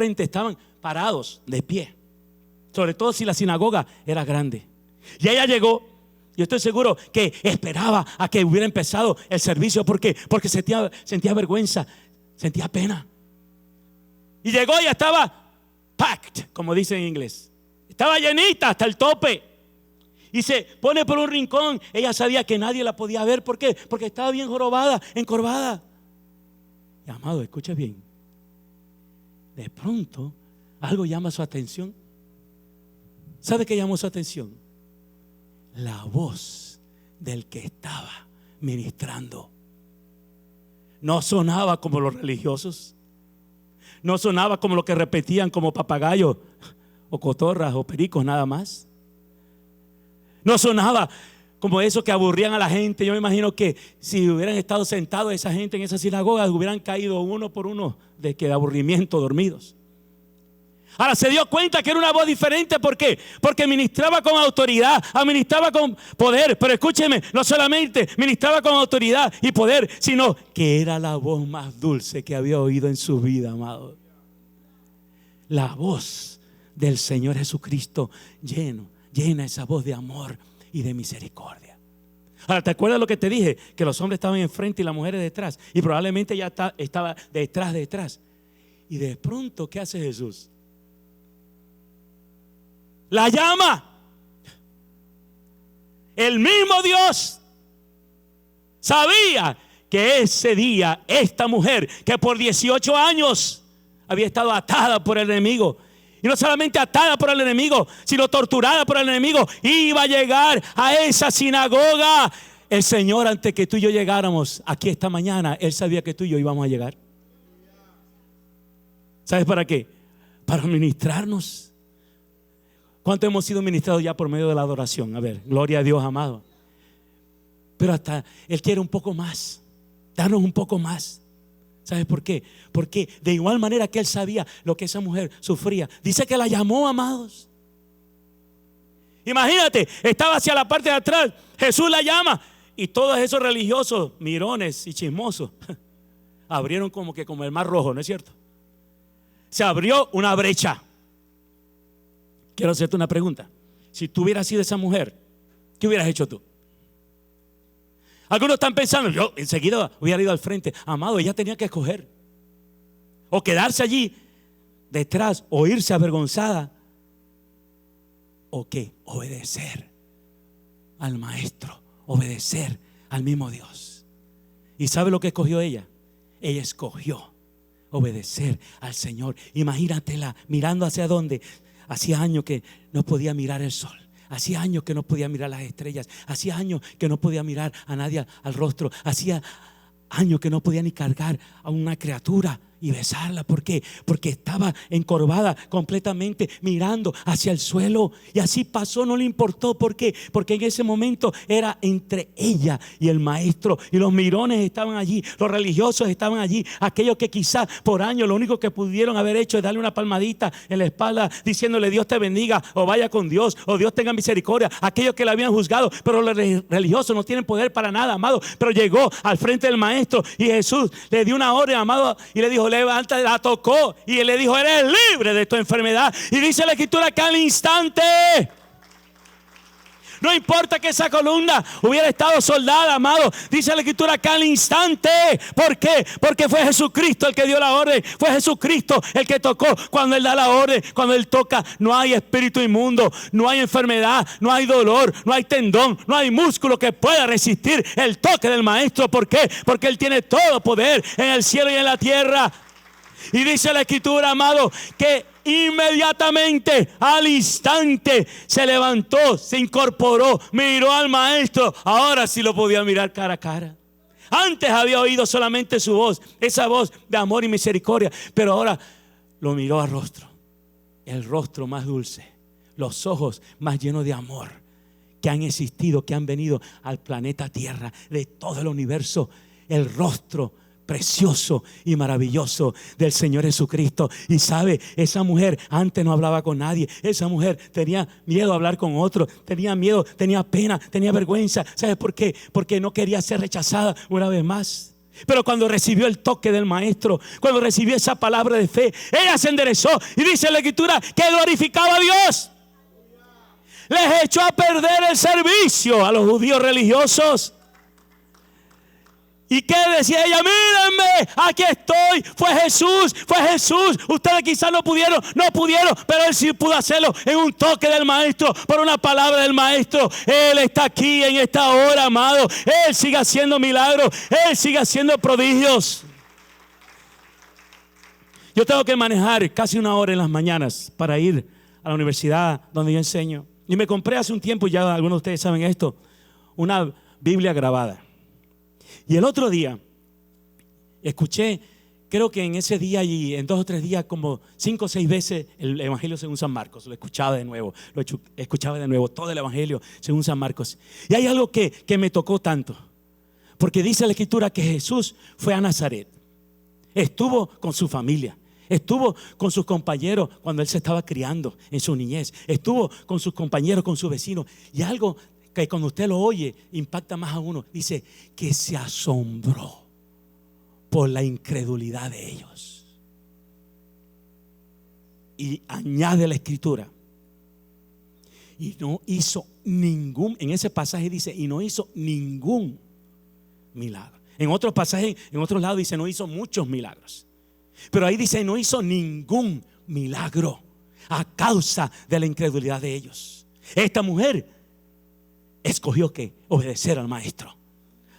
frente estaban parados de pie, sobre todo si la sinagoga era grande. Y ella llegó. Yo estoy seguro que esperaba a que hubiera empezado el servicio porque sentía vergüenza, sentía pena. Y llegó y estaba packed, como dicen en inglés. Estaba llenita hasta el tope. Y se pone por un rincón. Ella sabía que nadie la podía ver. ¿Por qué? Porque estaba bien jorobada, encorvada. Y amado, escucha bien. De pronto, algo llama su atención. ¿Sabe qué llamó su atención? La voz del que estaba ministrando. No sonaba como los religiosos. No sonaba como lo que repetían como papagayos o cotorras o pericos nada más. No sonaba como eso que aburrían a la gente. Yo me imagino que si hubieran estado sentados esa gente en esa sinagoga, hubieran caído uno por uno de aburrimiento, dormidos. Ahora se dio cuenta que era una voz diferente. ¿Por qué? Porque ministraba con autoridad, ministraba con poder. Pero escúcheme, no solamente ministraba con autoridad y poder, sino que era la voz más dulce que había oído en su vida, amado. La voz del Señor Jesucristo llena esa voz de amor y de misericordia. Ahora, ¿te acuerdas lo que te dije? Que los hombres estaban enfrente y las mujeres detrás. Y probablemente ya estaba detrás. Y de pronto, ¿qué hace Jesús? La llama. El mismo Dios sabía que ese día esta mujer, que por 18 años había estado atada por el enemigo, y no solamente atada por el enemigo, sino torturada por el enemigo, iba a llegar a esa sinagoga. El Señor, antes que tú y yo llegáramos aquí esta mañana, Él sabía que tú y yo íbamos a llegar. ¿Sabes para qué? Para ministrarnos. ¿Cuánto hemos sido ministrados ya por medio de la adoración? A ver, gloria a Dios, amado. Pero hasta Él quiere un poco más, darnos un poco más. ¿Sabes por qué? Porque de igual manera que Él sabía lo que esa mujer sufría, dice que la llamó, amados. Imagínate, estaba hacia la parte de atrás, Jesús la llama, y todos esos religiosos, mirones y chismosos, abrieron como el mar rojo, ¿no es cierto? Se abrió una brecha. Quiero hacerte una pregunta. Si tú hubieras sido esa mujer, ¿qué hubieras hecho tú? Algunos están pensando, yo enseguida hubiera ido al frente. Amado, ella tenía que escoger. O quedarse allí detrás, o irse avergonzada, o qué, obedecer al maestro, obedecer al mismo Dios. ¿Y sabe lo que escogió ella? Ella escogió obedecer al Señor. Imagínatela mirando hacia dónde. Hacía años que no podía mirar el sol. Hacía años que no podía mirar las estrellas. Hacía años que no podía mirar a nadie al rostro. Hacía años que no podía ni cargar a una criatura y besarla. ¿Por qué? Porque estaba encorvada completamente, mirando hacia el suelo. Y así pasó, no le importó. ¿Por qué? Porque en ese momento era entre ella y el maestro. Y los mirones estaban allí, los religiosos estaban allí, aquellos que quizás por años lo único que pudieron haber hecho es darle una palmadita en la espalda, diciéndole Dios te bendiga, o vaya con Dios, o Dios tenga misericordia. Aquellos que la habían juzgado, pero los religiosos no tienen poder para nada, amado. Pero llegó al frente del maestro y Jesús le dio una orden, amado, y le dijo levanta, la tocó y él le dijo eres libre de tu enfermedad. Y dice la escritura que al instante, no importa que esa columna hubiera estado soldada, amado, dice la escritura que al instante. ¿Por qué? Porque fue Jesucristo el que dio la orden. Fue Jesucristo el que tocó. Cuando Él da la orden, cuando Él toca, no hay espíritu inmundo, no hay enfermedad, no hay dolor, no hay tendón, no hay músculo que pueda resistir el toque del maestro. ¿Por qué? Porque Él tiene todo poder en el cielo y en la tierra. Y dice la escritura, amado, que inmediatamente, al instante, se levantó, se incorporó, miró al maestro. Ahora sí lo podía mirar cara a cara. Antes había oído solamente su voz, esa voz de amor y misericordia, pero ahora lo miró al rostro, el rostro más dulce, los ojos más llenos de amor que han existido, que han venido al planeta Tierra, de todo el universo, el rostro precioso y maravilloso del Señor Jesucristo. Y sabe, esa mujer antes no hablaba con nadie. Esa mujer tenía miedo a hablar con otro, tenía miedo, tenía pena, tenía vergüenza. ¿Sabe por qué? Porque no quería ser rechazada una vez más. Pero cuando recibió el toque del maestro, cuando recibió esa palabra de fe, ella se enderezó y dice la escritura que glorificaba a Dios. Les echó a perder el servicio a los judíos religiosos. ¿Y qué decía ella? Mírenme, aquí estoy. Fue Jesús. Ustedes quizás no pudieron, pero Él sí pudo hacerlo en un toque del maestro, por una palabra del maestro. Él está aquí en esta hora, amado. Él sigue haciendo milagros, Él sigue haciendo prodigios. Yo tengo que manejar casi 1 hora en las mañanas para ir a la universidad donde yo enseño. Y me compré hace un tiempo, ya algunos de ustedes saben esto, una Biblia grabada. Y el otro día escuché, creo que en ese día y en 2 o 3 días, como 5 o 6 veces el Evangelio según San Marcos. Lo escuchaba de nuevo, todo el Evangelio según San Marcos. Y hay algo que me tocó tanto, porque dice la Escritura que Jesús fue a Nazaret, estuvo con su familia, estuvo con sus compañeros cuando Él se estaba criando en su niñez, estuvo con sus compañeros, con sus vecinos. Y algo que cuando usted lo oye impacta más a uno, dice que se asombró por la incredulidad de ellos. Y añade la escritura, y no hizo ningún, en ese pasaje dice, y no hizo ningún milagro. En otros pasajes, en otros lados dice, no hizo muchos milagros, pero ahí dice, no hizo ningún milagro a causa de la incredulidad de ellos. Esta mujer escogió que obedecer al maestro.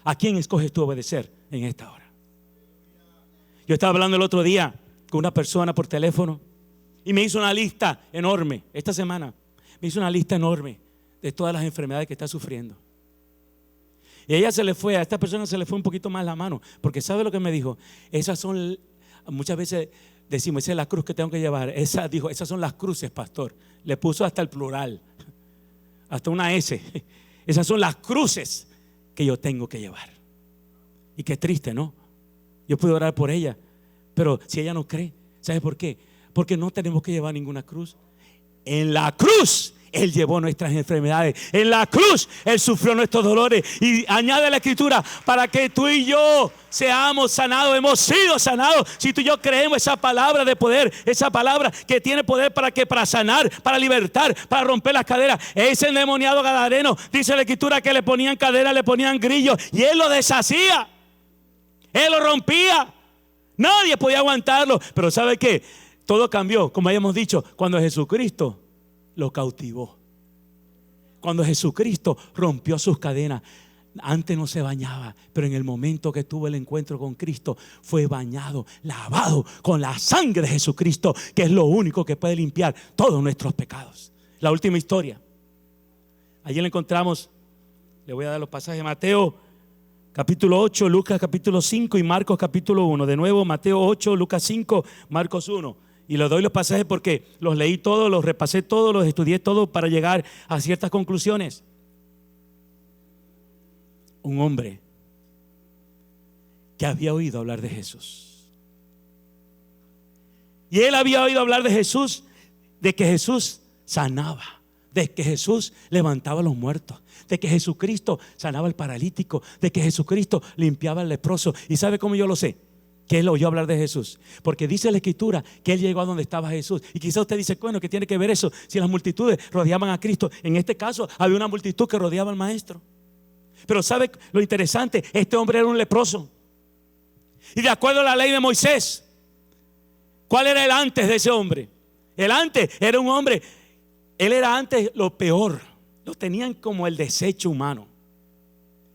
¿A quién escoges tú obedecer en esta hora? Yo estaba hablando el otro día con una persona por teléfono y me hizo una lista enorme. Esta semana me hizo una lista enorme de todas las enfermedades que está sufriendo. Y a esta persona se le fue un poquito más la mano, porque ¿sabe lo que me dijo? Esas son, muchas veces decimos, esa es la cruz que tengo que llevar. Esas son las cruces, pastor. Le puso hasta el plural, hasta una S. Esas son las cruces que yo tengo que llevar. Y qué triste, ¿no? Yo puedo orar por ella, pero si ella no cree, ¿sabe por qué? Porque no tenemos que llevar ninguna cruz. En la cruz Él llevó nuestras enfermedades. En la cruz Él sufrió nuestros dolores. Y añade la escritura, para que tú y yo seamos sanados. Hemos sido sanados si tú y yo creemos esa palabra de poder, esa palabra que tiene poder para sanar, para libertar, para romper las caderas. Ese endemoniado gadareno, dice la escritura, que le ponían caderas, le ponían grillos, y Él lo deshacía, Él lo rompía. Nadie podía aguantarlo. Pero ¿sabe qué? Todo cambió, como habíamos dicho, cuando Jesucristo lo cautivó. Cuando Jesucristo rompió sus cadenas. Antes no se bañaba, pero en el momento que tuvo el encuentro con Cristo, fue bañado, lavado con la sangre de Jesucristo, que es lo único que puede limpiar todos nuestros pecados. La última historia, allí la encontramos. Le voy a dar los pasajes de Mateo capítulo 8, Lucas capítulo 5 y Marcos capítulo 1. De nuevo, Mateo 8, Lucas 5, Marcos 1. Y les doy los pasajes porque los leí todos, los repasé todos, los estudié todos para llegar a ciertas conclusiones. Un hombre que había oído hablar de Jesús. Y él había oído hablar de Jesús, de que Jesús sanaba, de que Jesús levantaba a los muertos, de que Jesucristo sanaba al paralítico, de que Jesucristo limpiaba al leproso. ¿Y sabe cómo yo lo sé? Que él oyó hablar de Jesús, porque dice la escritura que él llegó a donde estaba Jesús. Y quizá usted dice, bueno, ¿qué tiene que ver eso si las multitudes rodeaban a Cristo? En este caso había una multitud que rodeaba al maestro. Pero ¿sabe lo interesante? Este hombre era un leproso, y de acuerdo a la ley de Moisés, ¿cuál era el antes de ese hombre? El antes era un hombre, él era antes lo peor, lo tenían como el desecho humano.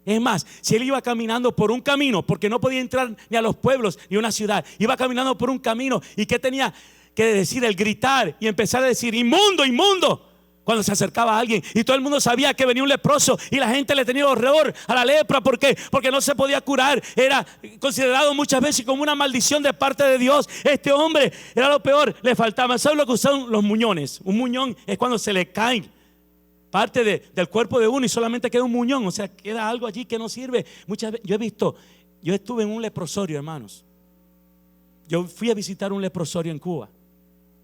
Es más, si él iba caminando por un camino, porque no podía entrar ni a los pueblos ni a una ciudad, iba caminando por un camino, ¿y qué tenía que decir? El gritar y empezar a decir, inmundo, inmundo, cuando se acercaba a alguien. Y todo el mundo sabía que venía un leproso, y la gente le tenía horror a la lepra. ¿Por qué? Porque no se podía curar. Era considerado muchas veces como una maldición de parte de Dios. Este hombre era lo peor, le faltaba. ¿Saben lo que usan los muñones? Un muñón es cuando se le caen parte del cuerpo de uno y solamente queda un muñón, o sea, queda algo allí que no sirve. Muchas veces yo estuve en un leprosorio, hermanos. Yo fui a visitar un leprosorio en Cuba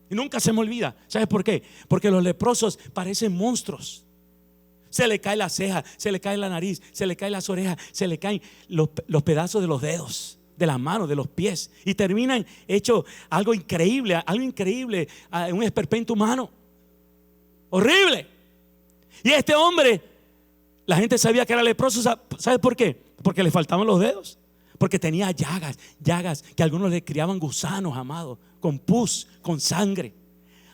y nunca se me olvida. ¿Sabes por qué? Porque los leprosos parecen monstruos. Se le cae la ceja, se le cae la nariz, se le caen las orejas, se le caen los pedazos de los dedos, de las manos, de los pies, y terminan hecho algo increíble, un esperpento humano. Horrible. Y este hombre, la gente sabía que era leproso. ¿Sabe por qué? Porque le faltaban los dedos. Porque tenía llagas que a algunos le criaban gusanos, amados, con pus, con sangre.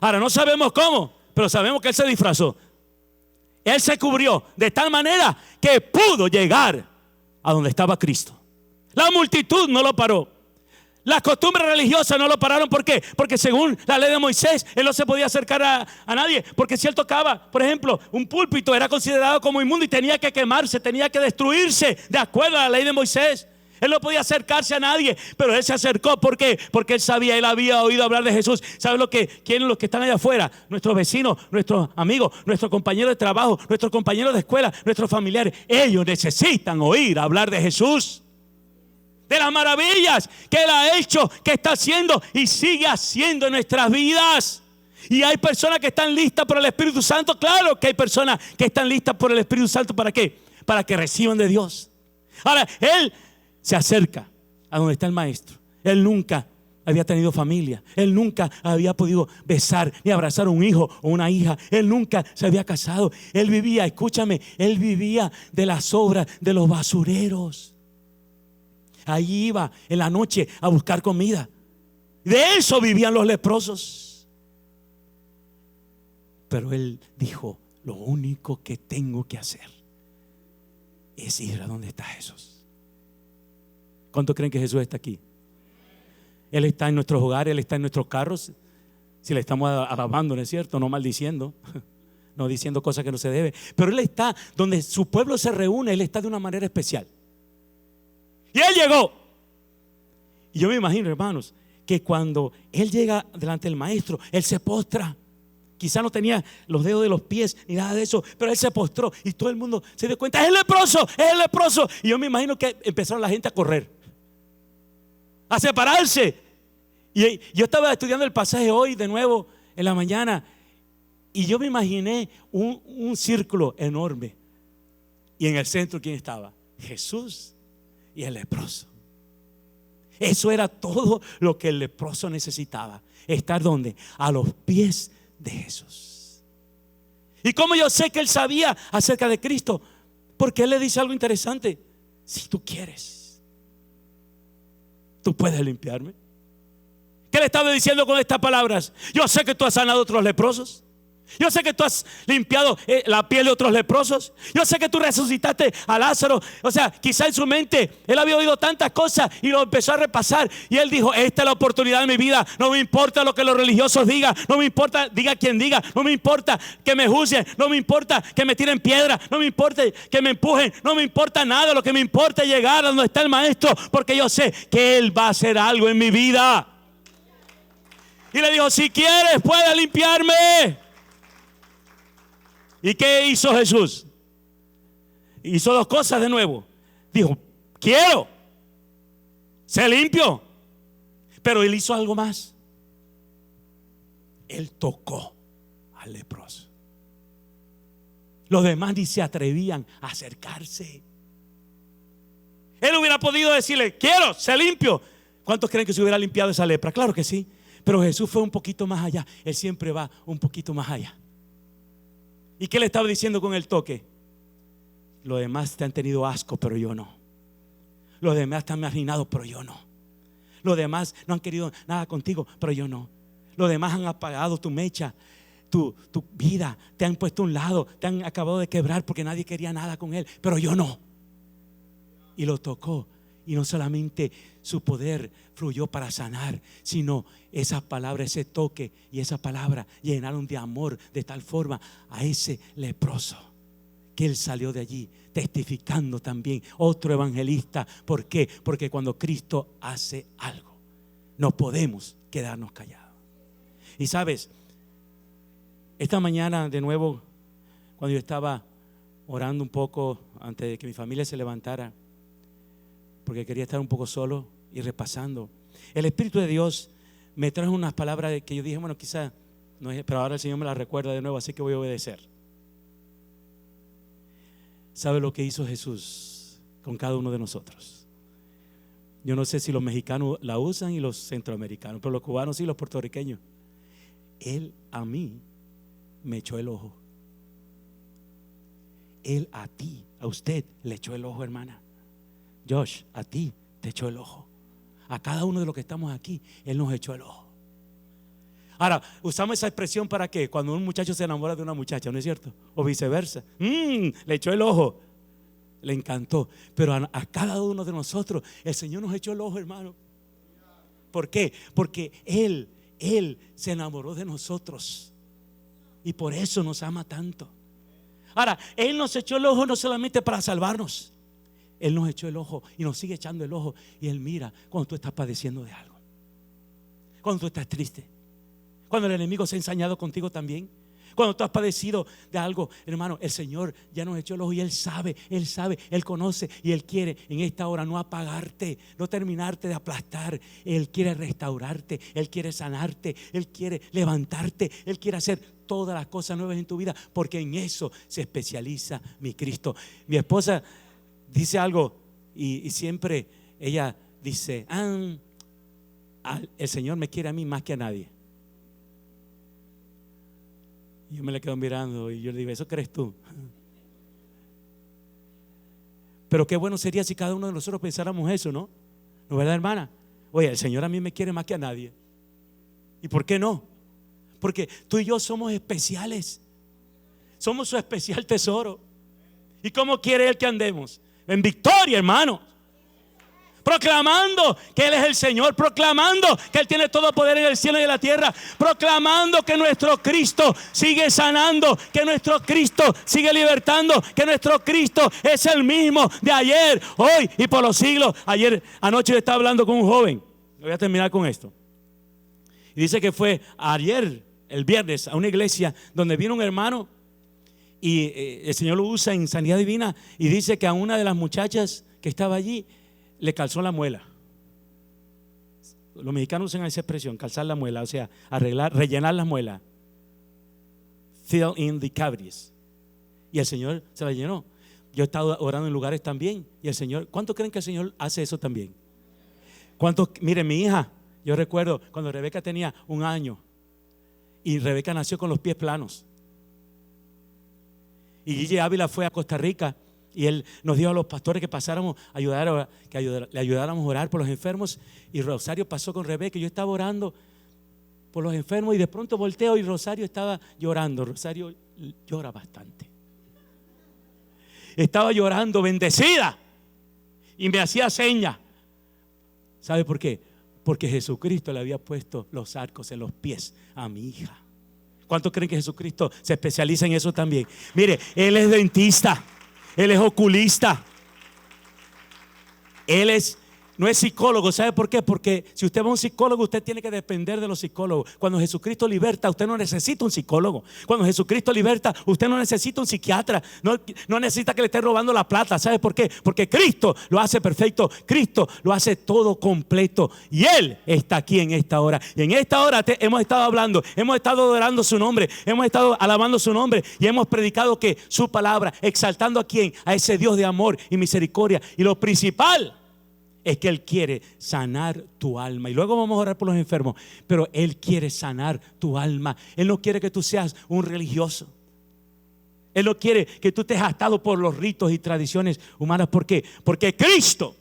Ahora no sabemos cómo, pero sabemos que él se disfrazó. Él se cubrió de tal manera que pudo llegar a donde estaba Cristo. La multitud no lo paró. Las costumbres religiosas no lo pararon. ¿Por qué? Porque según la ley de Moisés, él no se podía acercar a nadie. Porque si él tocaba, por ejemplo, un púlpito, era considerado como inmundo y tenía que quemarse, tenía que destruirse de acuerdo a la ley de Moisés. Él no podía acercarse a nadie, pero él se acercó. ¿Por qué? Porque él sabía, él había oído hablar de Jesús. ¿Saben quiénes los que están allá afuera? Nuestros vecinos, nuestros amigos, nuestros compañeros de trabajo, nuestros compañeros de escuela, nuestros familiares. Ellos necesitan oír hablar de Jesús, de las maravillas que Él ha hecho, que está haciendo y sigue haciendo en nuestras vidas. Y hay personas que están listas por el Espíritu Santo. Claro que hay personas que están listas por el Espíritu Santo. ¿Para qué? Para que reciban de Dios. Ahora, Él se acerca a donde está el maestro. Él nunca había tenido familia. Él nunca había podido besar ni abrazar a un hijo o una hija. Él nunca se había casado. Él vivía, escúchame, él vivía de las sobras de los basureros. Allí iba en la noche a buscar comida. De eso vivían los leprosos. Pero él dijo: lo único que tengo que hacer es ir a donde está Jesús. ¿Cuántos creen que Jesús está aquí? Él está en nuestros hogares, Él está en nuestros carros. Si le estamos alabando, ¿no es cierto? No maldiciendo, no diciendo cosas que no se debe. Pero Él está donde su pueblo se reúne. Él está de una manera especial. Y Él llegó. Y yo me imagino, hermanos, que cuando Él llega delante del maestro, Él se postra. Quizá no tenía los dedos de los pies ni nada de eso, pero Él se postró y todo el mundo se dio cuenta: es el leproso, es el leproso. Y yo me imagino que empezaron la gente a correr, a separarse. Y yo estaba estudiando el pasaje hoy de nuevo en la mañana, y yo me imaginé un círculo enorme, y en el centro, ¿quién estaba? Jesús y el leproso. Eso era todo lo que el leproso necesitaba. Estar ¿dónde? A los pies de Jesús. ¿Y cómo yo sé que él sabía acerca de Cristo? Porque él le dice algo interesante: si tú quieres, tú puedes limpiarme. ¿Qué le estaba diciendo con estas palabras? Yo sé que tú has sanado a otros leprosos. Yo sé que tú has limpiado la piel de otros leprosos. Yo sé que tú resucitaste a Lázaro. O sea, quizá en su mente él había oído tantas cosas y lo empezó a repasar. Y él dijo: esta es la oportunidad de mi vida. No me importa lo que los religiosos digan. No me importa, diga quien diga. No me importa que me juzguen. No me importa que me tiren piedra. No me importa que me empujen. No me importa nada. Lo que me importa es llegar a donde está el maestro, porque yo sé que Él va a hacer algo en mi vida. Y le dijo: si quieres, puedes limpiarme. ¿Y qué hizo Jesús? Hizo dos cosas de nuevo. Dijo: quiero, sé limpio. Pero él hizo algo más. Él tocó al leproso. Los demás ni se atrevían a acercarse. Él hubiera podido decirle: quiero, sé limpio. ¿Cuántos creen que se hubiera limpiado esa lepra? Claro que sí. Pero Jesús fue un poquito más allá. Él siempre va un poquito más allá. ¿Y qué le estaba diciendo con el toque? Los demás te han tenido asco, pero yo no. Los demás te han marginado, pero yo no. Los demás no han querido nada contigo, pero yo no. Los demás han apagado tu mecha, tu vida. Te han puesto a un lado, te han acabado de quebrar porque nadie quería nada con él, pero yo no. Y lo tocó. Y no solamente su poder fluyó para sanar, sino esa palabra, ese toque y esa palabra llenaron de amor de tal forma a ese leproso, que él salió de allí testificando también, otro evangelista. ¿Por qué? Porque cuando Cristo hace algo, no podemos quedarnos callados. Y sabes, esta mañana de nuevo, cuando yo estaba orando un poco antes de que mi familia se levantara, porque quería estar un poco solo y repasando, el Espíritu de Dios me trajo unas palabras que yo dije: bueno, quizá no es, pero ahora el Señor me las recuerda de nuevo, así que voy a obedecer. ¿Sabe lo que hizo Jesús con cada uno de nosotros? Yo no sé si los mexicanos la usan y los centroamericanos, pero los cubanos y los puertorriqueños. Él a mí me echó el ojo. Él a ti, a usted le echó el ojo, hermana. Josh, a ti te echó el ojo. A cada uno de los que estamos aquí, Él nos echó el ojo. Ahora, usamos esa expresión para qué? Cuando un muchacho se enamora de una muchacha, ¿no es cierto? O viceversa. Le echó el ojo. Le encantó. Pero a cada uno de nosotros el Señor nos echó el ojo, hermano. ¿Por qué? Porque Él se enamoró de nosotros y por eso nos ama tanto. Ahora, Él nos echó el ojo no solamente para salvarnos. Él nos echó el ojo y nos sigue echando el ojo. Y Él mira cuando tú estás padeciendo de algo, cuando tú estás triste, cuando el enemigo se ha ensañado contigo también, cuando tú has padecido de algo, hermano, el Señor ya nos echó el ojo y Él sabe, Él conoce y Él quiere en esta hora no apagarte, no terminarte de aplastar. Él quiere restaurarte, Él quiere sanarte, Él quiere levantarte, Él quiere hacer todas las cosas nuevas en tu vida, porque en eso se especializa mi Cristo. Mi esposa dice algo y siempre ella dice: el Señor me quiere a mí más que a nadie. Y yo me le quedo mirando y yo le digo: ¿eso crees tú? Pero qué bueno sería si cada uno de nosotros pensáramos eso, ¿no? ¿No es verdad, hermana? Oye, el Señor a mí me quiere más que a nadie. ¿Y por qué no? Porque tú y yo somos especiales. Somos su especial tesoro. ¿Y cómo quiere Él que andemos? En victoria, hermano. Proclamando que Él es el Señor, proclamando que Él tiene todo poder en el cielo y en la tierra, proclamando que nuestro Cristo sigue sanando, que nuestro Cristo sigue libertando, que nuestro Cristo es el mismo de ayer, hoy y por los siglos. Anoche yo estaba hablando con un joven, voy a terminar con esto, y dice que fue ayer, el viernes, a una iglesia donde vino un hermano y el Señor lo usa en sanidad divina, y dice que a una de las muchachas que estaba allí le calzó la muela. Los mexicanos usan esa expresión, calzar la muela, o sea, arreglar, rellenar las muelas. Fill in the cavities. Y el Señor se la llenó. Yo he estado orando en lugares también, y el Señor, ¿cuántos creen que el Señor hace eso también? ¿Cuántos? Miren, mi hija, yo recuerdo cuando Rebeca tenía 1 año y Rebeca nació con los pies planos, y Gigi Ávila fue a Costa Rica y él nos dijo a los pastores que pasáramos le ayudáramos a orar por los enfermos. Y Rosario pasó con Rebeca y yo estaba orando por los enfermos, y de pronto volteo y Rosario estaba llorando. Rosario llora bastante. Estaba llorando, bendecida, y me hacía señas. ¿Sabe por qué? Porque Jesucristo le había puesto los arcos en los pies a mi hija. ¿Cuántos creen que Jesucristo se especializa en eso también? Mire, Él es dentista, Él es oculista, Él no es psicólogo. ¿Sabe por qué? Porque si usted va a un psicólogo, usted tiene que depender de los psicólogos. Cuando Jesucristo liberta, usted no necesita un psicólogo. Cuando Jesucristo liberta, usted no necesita un psiquiatra. No necesita que le esté robando la plata. ¿Sabe por qué? Porque Cristo lo hace perfecto. Cristo lo hace todo completo. Y Él está aquí en esta hora. Y en esta hora hemos estado hablando, hemos estado adorando su nombre, hemos estado alabando su nombre, y hemos predicado que su palabra, exaltando a quién, a ese Dios de amor y misericordia. Y lo principal es que Él quiere sanar tu alma. Y luego vamos a orar por los enfermos, pero Él quiere sanar tu alma. Él no quiere que tú seas un religioso. Él no quiere que tú estés atado por los ritos y tradiciones humanas. ¿Por qué? Porque Cristo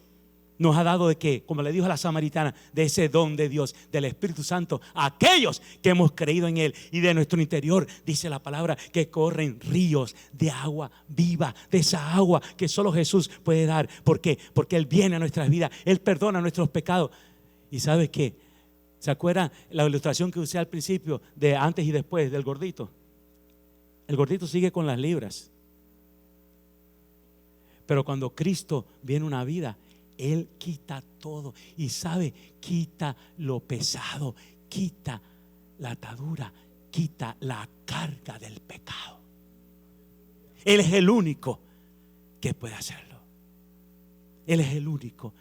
nos ha dado de qué, como le dijo a la samaritana, de ese don de Dios, del Espíritu Santo, a aquellos que hemos creído en Él. Y de nuestro interior, dice la palabra, que corren ríos de agua viva, de esa agua que solo Jesús puede dar. ¿Por qué? Porque Él viene a nuestras vidas, Él perdona nuestros pecados. ¿Y sabes qué? ¿Se acuerdan la ilustración que usé al principio de antes y después del gordito? El gordito sigue con las libras, pero cuando Cristo viene a una vida, Él quita todo. Y sabe, quita lo pesado, quita la atadura, quita la carga del pecado. Él es el único que puede hacerlo. Él es el único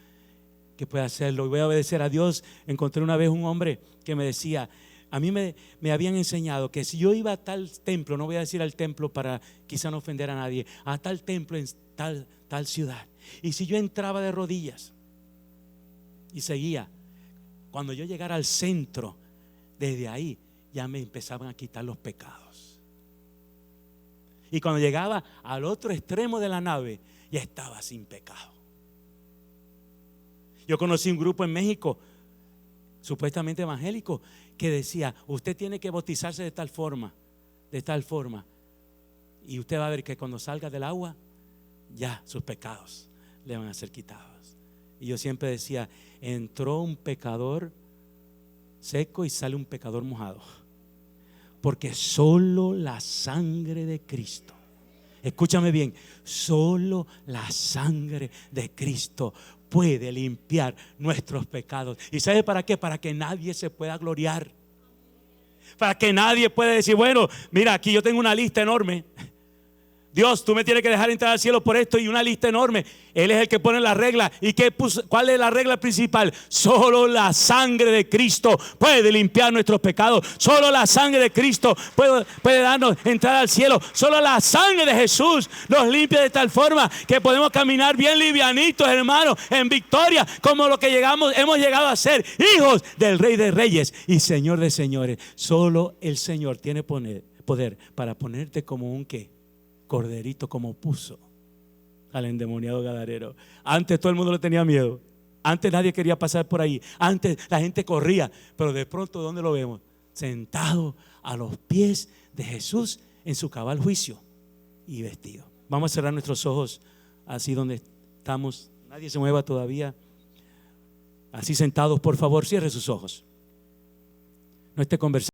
que puede hacerlo. Y voy a obedecer a Dios. Encontré una vez un hombre que me decía: A mí me habían enseñado que si yo iba a tal templo, no voy a decir al templo para quizá no ofender a nadie, a tal templo en tal ciudad, y si yo entraba de rodillas y seguía, cuando yo llegara al centro, desde ahí ya me empezaban a quitar los pecados. Y cuando llegaba al otro extremo de la nave, ya estaba sin pecado. Yo conocí un grupo en México, supuestamente evangélico, que decía: usted tiene que bautizarse de tal forma, y usted va a ver que cuando salga del agua, ya sus pecados le van a ser quitados. Y yo siempre decía: entró un pecador seco y sale un pecador mojado, porque solo la sangre de Cristo, escúchame bien, solo la sangre de Cristo puede limpiar nuestros pecados. ¿Y sabe para qué? Para que nadie se pueda gloriar, para que nadie pueda decir: bueno, mira, aquí yo tengo una lista enorme, Dios, tú me tienes que dejar entrar al cielo por esto, y una lista enorme. Él es el que pone la regla. ¿Y cuál es la regla principal? Solo la sangre de Cristo puede limpiar nuestros pecados. Solo la sangre de Cristo puede darnos entrada al cielo. Solo la sangre de Jesús nos limpia de tal forma que podemos caminar bien livianitos, hermanos, en victoria, como lo que hemos llegado a ser, hijos del Rey de Reyes y Señor de Señores. Solo el Señor tiene poder para ponerte como un ¿qué? Corderito, como puso al endemoniado gadarero. Antes todo el mundo le tenía miedo, antes nadie quería pasar por ahí, antes la gente corría, pero de pronto ¿dónde lo vemos? Sentado a los pies de Jesús en su cabal juicio y vestido. Vamos a cerrar nuestros ojos así donde estamos, nadie se mueva todavía, así sentados, por favor, cierre sus ojos, no esté conversando.